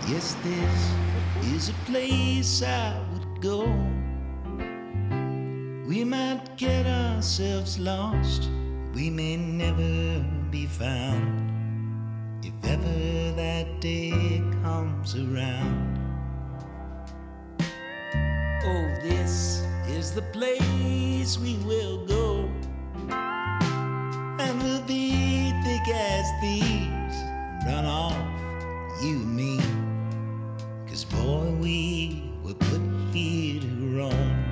Yes, this is a place I would go. We might get ourselves lost, we may never be found, if ever that day comes around. Oh, this is the place we will go, and we'll be thick as thieves, run off, you and me. 'Cause boy, we were put here to roam.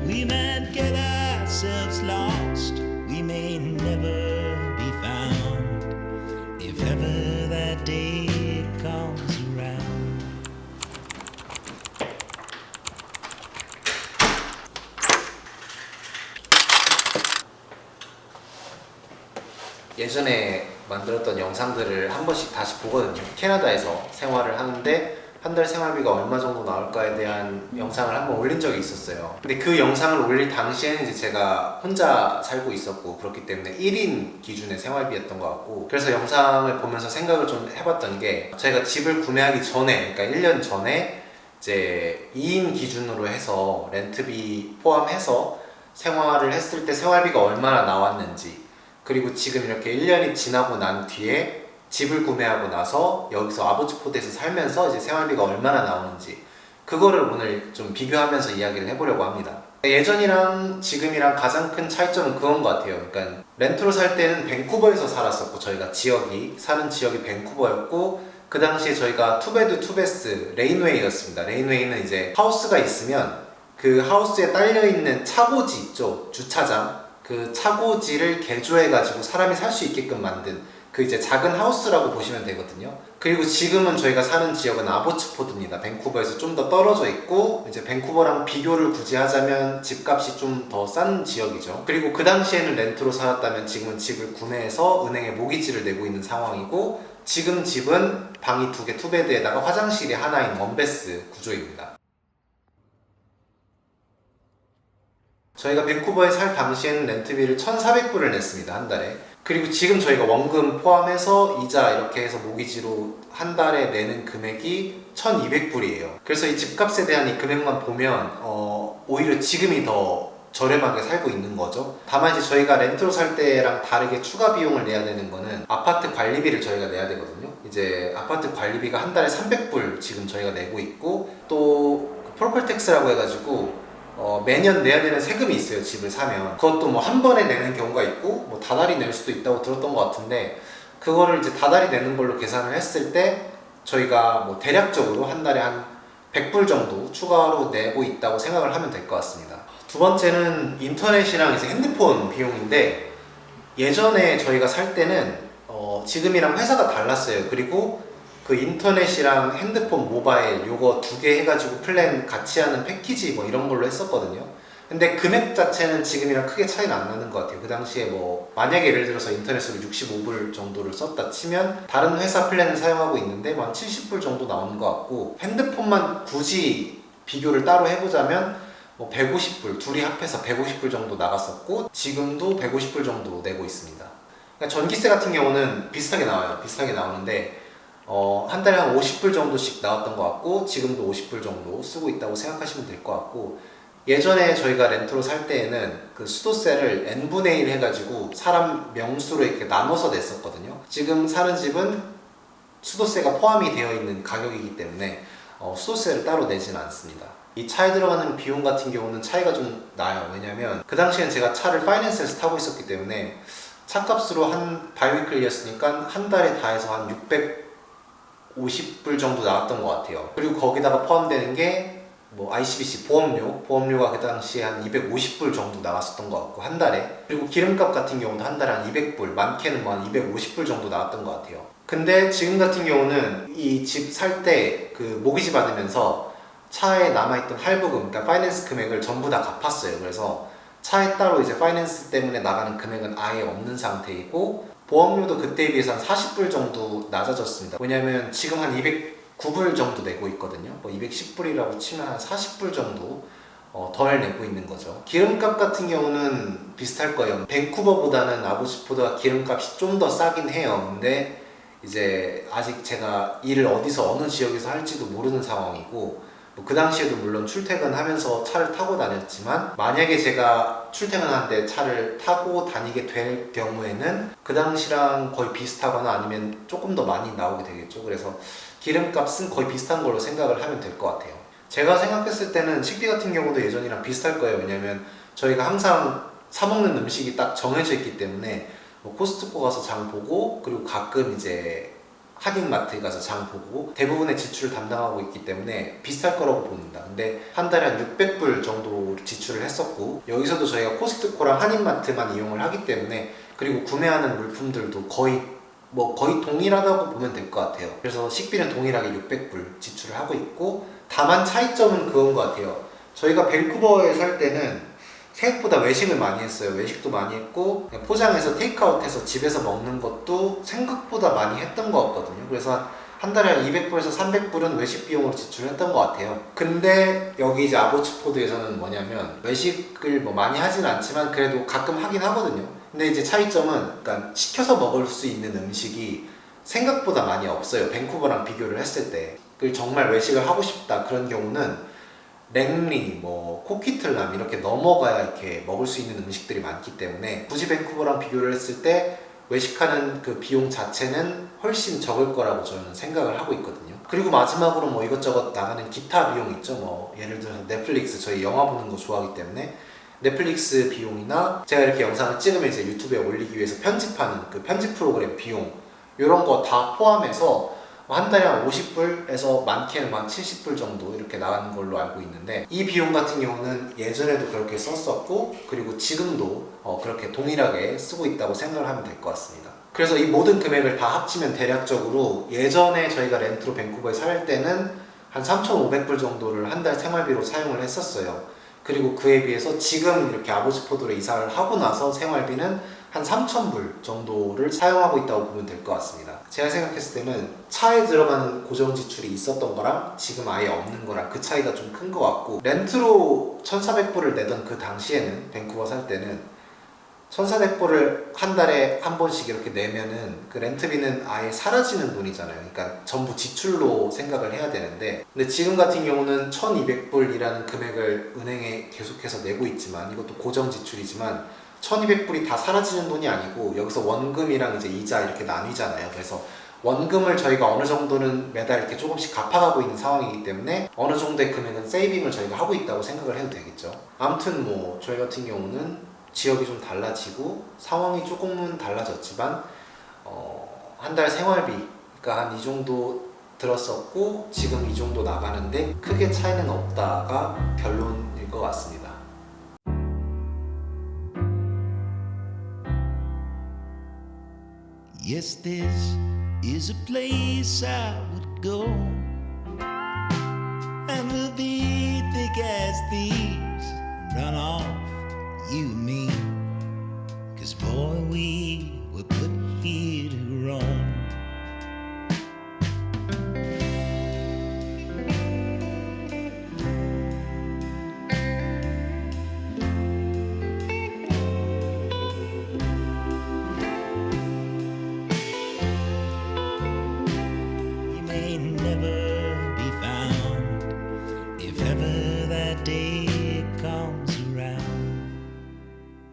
We might get ourselves lost, we may never be found, if ever that day comes around. 예전에 만들었던 영상들을 한 번씩 다시 보거든요. 캐나다에서 생활을 하는데 한 달 생활비가 얼마 정도 나올까에 대한 영상을 한번 올린 적이 있었어요. 근데 그 영상을 올릴 당시에는 이제 제가 혼자 살고 있었고 그렇기 때문에 1인 기준의 생활비였던 것 같고, 그래서 영상을 보면서 생각을 좀 해봤던 게, 저희가 집을 구매하기 전에, 그러니까 1년 전에 이제 2인 기준으로 해서 렌트비 포함해서 생활을 했을 때 생활비가 얼마나 나왔는지, 그리고 지금 이렇게 1년이 지나고 난 뒤에 집을 구매하고 나서 여기서 아보츠포드에서 살면서 이제 생활비가 얼마나 나오는지, 그거를 오늘 좀 비교하면서 이야기를 해보려고 합니다. 예전이랑 지금이랑 가장 큰 차이점은 그건 것 같아요. 그러니까 렌트로 살 때는 밴쿠버에서 살았었고, 저희가 사는 지역이 밴쿠버였고, 그 당시에 저희가 투베드 투베스 레인웨이였습니다. 레인웨이는 이제 하우스가 있으면 그 하우스에 딸려있는 차고지 있죠, 주차장, 그 차고지를 개조해가지고 사람이 살 수 있게끔 만든 그 이제 작은 하우스라고 보시면 되거든요. 그리고 지금은 저희가 사는 지역은 아보츠포드입니다. 밴쿠버에서 좀 더 떨어져 있고, 이제 밴쿠버랑 비교를 굳이 하자면 집값이 좀 더 싼 지역이죠. 그리고 그 당시에는 렌트로 살았다면 지금은 집을 구매해서 은행에 모기지를 내고 있는 상황이고, 지금 집은 방이 2개 투베드에다가 화장실이 하나인 원베스 구조입니다. 저희가 밴쿠버에 살 당시에는 렌트비를 1,400불을 냈습니다, 한 달에. 그리고 지금 저희가 원금 포함해서 이자 이렇게 해서 모기지로 한 달에 내는 금액이 1,200불이에요. 그래서 이 집값에 대한 이 금액만 보면 오히려 지금이 더 저렴하게 살고 있는 거죠. 다만 이제 저희가 렌트로 살 때랑 다르게 추가 비용을 내야 되는 거는 아파트 관리비를 저희가 내야 되거든요. 이제 아파트 관리비가 한 달에 300불 지금 저희가 내고 있고, 또 프로퍼티 텍스라고 해가지고 매년 내야 되는 세금이 있어요, 집을 사면. 그것도 뭐 한 번에 내는 경우가 있고, 뭐 다달이 낼 수도 있다고 들었던 것 같은데, 그거를 이제 다달이 내는 걸로 계산을 했을 때 저희가 뭐 대략적으로 한 달에 한 100불 정도 추가로 내고 있다고 생각을 하면 될 것 같습니다. 두 번째는 인터넷이랑 이제 핸드폰 비용인데, 예전에 저희가 살 때는 지금이랑 회사가 달랐어요. 그리고 그 인터넷이랑 핸드폰, 모바일 요거 2개 해가지고 플랜 같이 하는 패키지 뭐 이런 걸로 했었거든요. 근데 금액 자체는 지금이랑 크게 차이가 안 나는 것 같아요. 그 당시에 뭐 만약에 예를 들어서 인터넷으로 65불 정도를 썼다 치면 다른 회사 플랜을 사용하고 있는데 뭐 한 70불 정도 나오는 것 같고, 핸드폰만 굳이 비교를 따로 해보자면 뭐 150불, 둘이 합해서 150불 정도 나갔었고, 지금도 150불 정도 내고 있습니다. 그러니까 전기세 같은 경우는 비슷하게 나와요. 비슷하게 나오는데 한 달에 한 50불 정도씩 나왔던 것 같고, 지금도 50불 정도 쓰고 있다고 생각하시면 될 것 같고, 예전에 저희가 렌트로 살 때에는 그 수도세를 n분의 1 해가지고 사람 명수로 이렇게 나눠서 냈었거든요. 지금 사는 집은 수도세가 포함이 되어 있는 가격이기 때문에 수도세를 따로 내지는 않습니다. 이 차에 들어가는 비용 같은 경우는 차이가 좀 나요. 왜냐면 그 당시엔 제가 차를 파이낸스에서 타고 있었기 때문에 차값으로 한 바이위클리였으니까 한 달에 다 해서 한 650불 정도 나왔던 것 같아요. 그리고 거기다가 포함되는 게 뭐 ICBC 보험료가 그 당시에 한 250불 정도 나왔었던 것 같고, 한 달에. 그리고 기름값 같은 경우도 한 달에 한 200불, 많게는 뭐 한 250불 정도 나왔던 것 같아요. 근데 지금 같은 경우는 이 집 살 때 그 모기지 받으면서 차에 남아있던 할부금, 그러니까 파이낸스 금액을 전부 다 갚았어요. 그래서 차에 따로 이제 파이낸스 때문에 나가는 금액은 아예 없는 상태이고, 보험료도 그때에 비해서 한 40불 정도 낮아졌습니다. 왜냐면 지금 한 209불 정도 내고 있거든요. 210불이라고 치면 한 40불 정도 덜 내고 있는 거죠. 기름값 같은 경우는 비슷할 거예요. 밴쿠버보다는 아보스포드가 기름값이 좀 더 싸긴 해요. 근데 이제 아직 제가 일을 어디서 어느 지역에서 할지도 모르는 상황이고, 그 당시에도 물론 출퇴근하면서 차를 타고 다녔지만, 만약에 제가 출퇴근하는데 차를 타고 다니게 될 경우에는 그 당시랑 거의 비슷하거나 아니면 조금 더 많이 나오게 되겠죠. 그래서 기름값은 거의 비슷한 걸로 생각을 하면 될 것 같아요. 제가 생각했을 때는 식비 같은 경우도 예전이랑 비슷할 거예요. 왜냐면 저희가 항상 사 먹는 음식이 딱 정해져 있기 때문에 코스트코 가서 장 보고, 그리고 가끔 이제 한인마트에 가서 장 보고, 대부분의 지출을 담당하고 있기 때문에 비슷할 거라고 봅니다. 근데 한 달에 한 600불 정도 지출을 했었고, 여기서도 저희가 코스트코랑 한인마트만 이용을 하기 때문에, 그리고 구매하는 물품들도 거의 동일하다고 보면 될 것 같아요. 그래서 식비는 동일하게 600불 지출을 하고 있고, 다만 차이점은 그건 것 같아요. 저희가 밴쿠버에 살 때는 생각보다 외식을 많이 했어요. 외식도 많이 했고, 포장해서 테이크아웃해서 집에서 먹는 것도 생각보다 많이 했던 것 같거든요. 그래서 한 달에 한 200불에서 300불은 외식 비용으로 지출했던 것 같아요. 근데 여기 이제 아보츠포드에서는 뭐냐면, 외식을 많이 하진 않지만 그래도 가끔 하긴 하거든요. 근데 이제 차이점은, 그러니까 시켜서 먹을 수 있는 음식이 생각보다 많이 없어요. 밴쿠버랑 비교를 했을 때. 정말 외식을 하고 싶다 그런 경우는 랭리, 코키틀람 이렇게 넘어가야 이렇게 먹을 수 있는 음식들이 많기 때문에, 굳이 밴쿠버랑 비교를 했을 때 외식하는 그 비용 자체는 훨씬 적을 거라고 저는 생각을 하고 있거든요. 그리고 마지막으로 이것저것 나가는 기타 비용 있죠. 예를 들어서 넷플릭스, 저희 영화 보는 거 좋아하기 때문에 넷플릭스 비용이나 제가 이렇게 영상을 찍으면 이제 유튜브에 올리기 위해서 편집하는 그 편집 프로그램 비용, 이런 거 다 포함해서 한 달에 한 50불에서 많게는 한 70불 정도 이렇게 나가는 걸로 알고 있는데, 이 비용 같은 경우는 예전에도 그렇게 썼었고, 그리고 지금도 그렇게 동일하게 쓰고 있다고 생각을 하면 될 것 같습니다. 그래서 이 모든 금액을 다 합치면 대략적으로 예전에 저희가 렌트로 밴쿠버에 살 때는 한 3,500불 정도를 한 달 생활비로 사용을 했었어요. 그리고 그에 비해서 지금 이렇게 아보츠포드로 이사를 하고 나서 생활비는 한 3,000불 정도를 사용하고 있다고 보면 될 것 같습니다. 제가 생각했을 때는 차에 들어가는 고정 지출이 있었던 거랑 지금 아예 없는 거랑 그 차이가 좀 큰 것 같고, 렌트로 1,400불을 내던 그 당시에는, 밴쿠버 살 때는 1,400불을 한 달에 한 번씩 이렇게 내면은 그 렌트비는 아예 사라지는 돈이잖아요. 그러니까 전부 지출로 생각을 해야 되는데, 근데 지금 같은 경우는 1,200불이라는 금액을 은행에 계속해서 내고 있지만, 이것도 고정 지출이지만 1,200불이 다 사라지는 돈이 아니고, 여기서 원금이랑 이제 이자 이렇게 나뉘잖아요. 그래서 원금을 저희가 어느 정도는 매달 이렇게 조금씩 갚아가고 있는 상황이기 때문에 어느 정도의 금액은 세이빙을 저희가 하고 있다고 생각을 해도 되겠죠. 아무튼 저희 같은 경우는 지역이 좀 달라지고 상황이 조금은 달라졌지만 한 달 생활비가 한 이 정도 들었었고, 지금 이 정도 나가는데 크게 차이는 없다가 결론일 것 같습니다. Yes, this is a place I would go